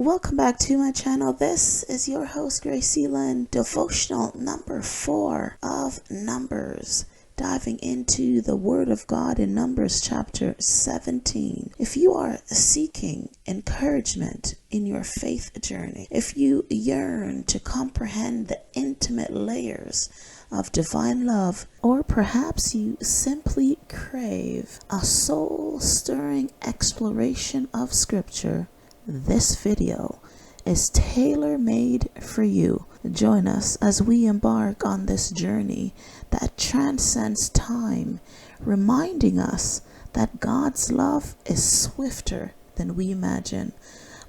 Welcome back to my channel. This is your host, Grace Sealand, devotional number 4 of Numbers, diving into the Word of God in Numbers chapter 17. If you are seeking encouragement in your faith journey, if you yearn to comprehend the intimate layers of divine love, or perhaps you simply crave a soul-stirring exploration of Scripture, this video is tailor-made for you. Join us as we embark on this journey that transcends time, reminding us that God's love is swifter than we imagine,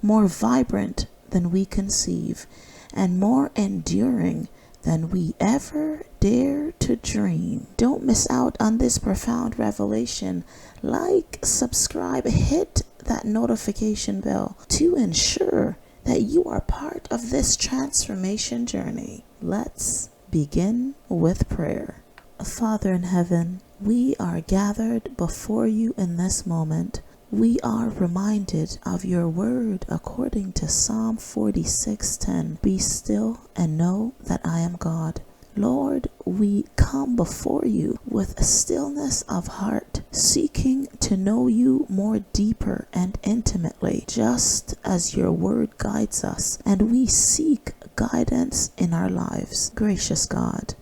more vibrant than we conceive, and more enduring than we ever dare to dream. Don't miss out on this profound revelation. Like, subscribe, hit that notification bell to ensure that you are part of this transformation journey. Let's begin with prayer. Father in heaven, we are gathered before you in this moment. We are reminded of your word according to Psalm 46:10. Be still and know that I am God. Lord, we come before you with a stillness of heart, seeking to know you more deeper and intimately, just as your word guides us, and we seek guidance in our lives. Gracious God,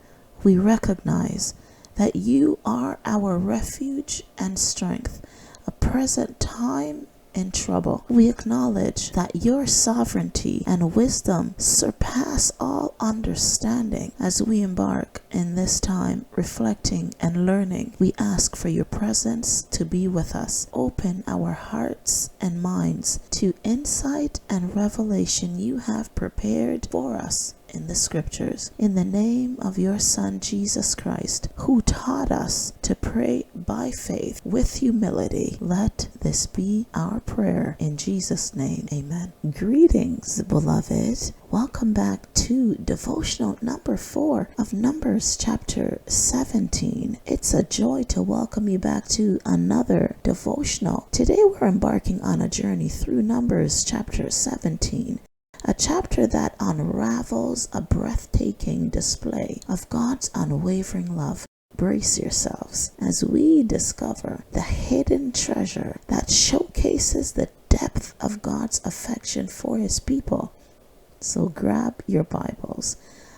we recognize that you are our refuge and strength, a present time in trouble. We acknowledge that your sovereignty and wisdom surpass all understanding. As we embark in this time reflecting and learning, we ask for your presence to be with us. Open our hearts and minds to insight and revelation you have prepared for us in the scriptures. In the name of your Son, Jesus Christ, who taught us to pray by faith with humility, let this be our prayer. In Jesus' name, amen. Greetings, beloved. Welcome back to devotional number 4 of Numbers chapter 17. It's a joy to welcome you back to another devotional. Today we're embarking on a journey through Numbers chapter 17. A chapter that unravels a breathtaking display of God's unwavering love. Brace yourselves as we discover the hidden treasure that showcases the depth of God's affection for his people. So grab your Bibles,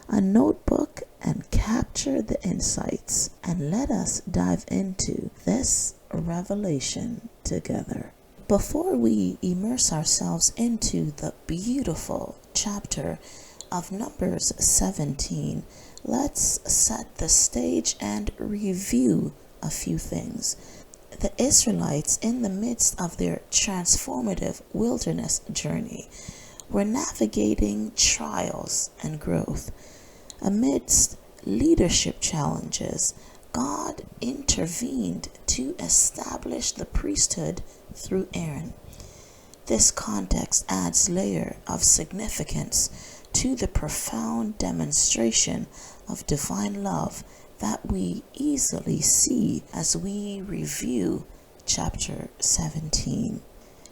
a notebook, and capture the insights, and let us dive into this revelation together. Before we immerse ourselves into the beautiful chapter of Numbers 17, let's set the stage and review a few things. The Israelites, in the midst of their transformative wilderness journey, were navigating trials and growth. Amidst leadership challenges, God intervened to establish the priesthood through Aaron. This context adds layer of significance to the profound demonstration of divine love that we easily see as we review chapter 17.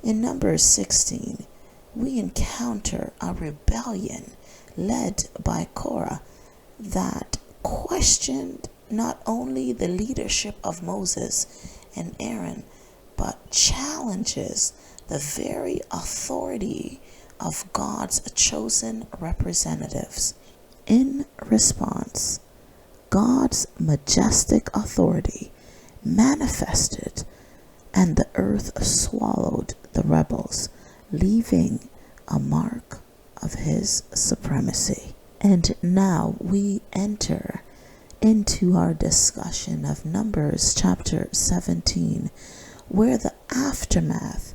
In Numbers 16, we encounter a rebellion led by Korah that questioned not only the leadership of Moses and Aaron, but challenges the very authority of God's chosen representatives. In response, God's majestic authority manifested, and the earth swallowed the rebels, leaving a mark of his supremacy. And now we enter into our discussion of Numbers chapter 17, where the aftermath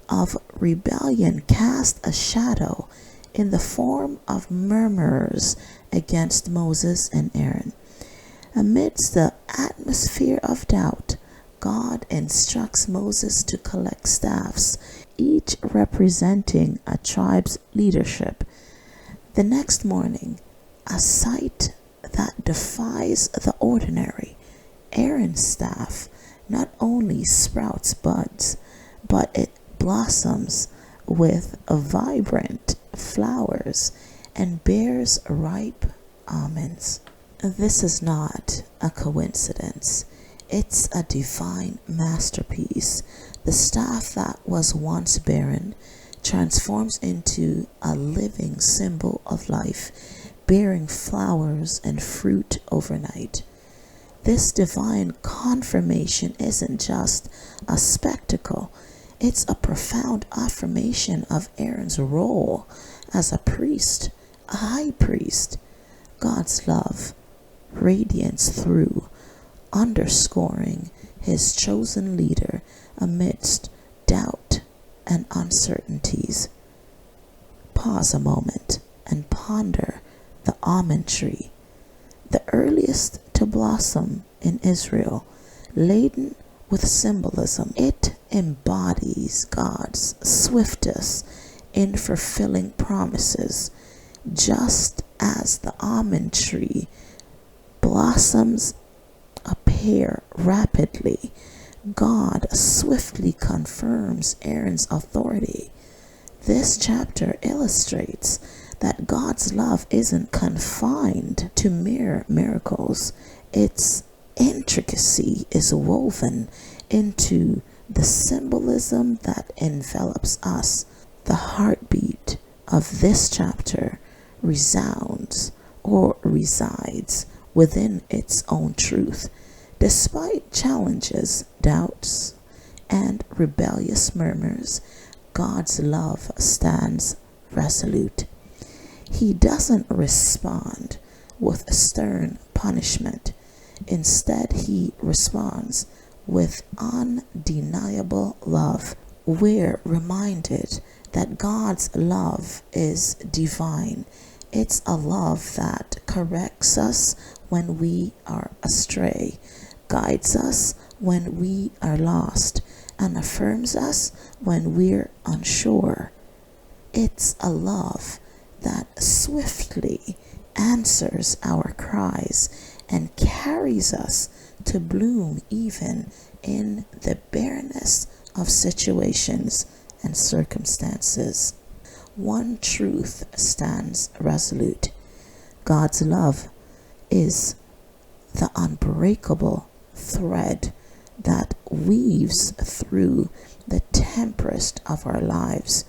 of rebellion cast a shadow in the form of murmurs against Moses and Aaron. Amidst the atmosphere of doubt, God instructs Moses to collect staffs, each representing a tribe's leadership. The next morning, a sight that defies the ordinary. Aaron's staff not only sprouts buds, but it blossoms with vibrant flowers and bears ripe almonds. This is not a coincidence. It's a divine masterpiece. The staff that was once barren transforms into a living symbol of life, bearing flowers and fruit overnight. This divine confirmation isn't just a spectacle, it's a profound affirmation of Aaron's role as a priest, a high priest. God's love radiates through, underscoring his chosen leader amidst doubt and uncertainties. Pause a moment and ponder the almond tree, the earliest to blossom in Israel, laden with symbolism. It embodies God's swiftness in fulfilling promises. Just as the almond tree blossoms appear rapidly, God swiftly confirms Aaron's authority. This chapter illustrates that God's love isn't confined to mere miracles. Its intricacy is woven into the symbolism that envelops us. The heartbeat of this chapter resounds or resides within its own truth. Despite challenges, doubts, and rebellious murmurs, God's love stands resolute. He doesn't respond with stern punishment. Instead, he responds with undeniable love. We're reminded that God's love is divine. It's a love that corrects us when we are astray, guides us when we are lost, and affirms us when we're unsure. It's a love that swiftly answers our cries and carries us to bloom even in the barrenness of situations and circumstances. One truth stands resolute. God's love is the unbreakable thread that weaves through the tempest of our lives.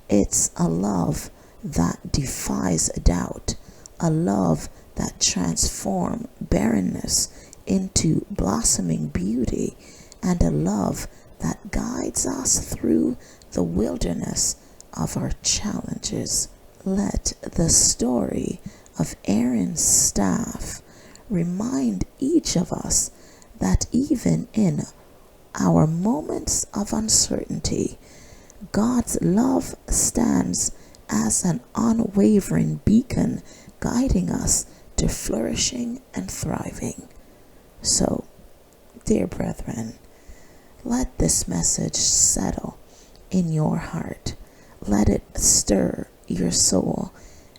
It's a love that defies doubt, a love that transforms barrenness into blossoming beauty, and a love that guides us through the wilderness of our challenges. Let the story of Aaron's staff remind each of us that even in our moments of uncertainty, God's love stands as an unwavering beacon, guiding us to flourishing and thriving. So, dear brethren, let this message settle in your heart. Let it stir your soul,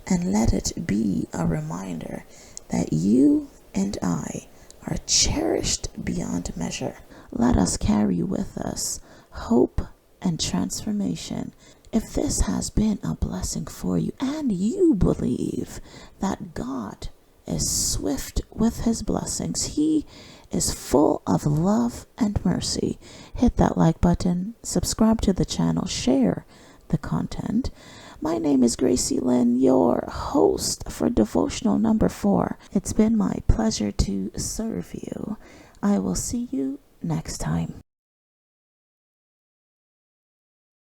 and let it be a reminder that you and I are cherished beyond measure. Let us carry with us hope and transformation. If this has been a blessing for you and you believe that God is swift with his blessings, he is full of love and mercy, hit that like button, subscribe to the channel, share the content. My name is Gracie Lynn, your host for devotional number 4. It's been my pleasure to serve you. I will see you next time.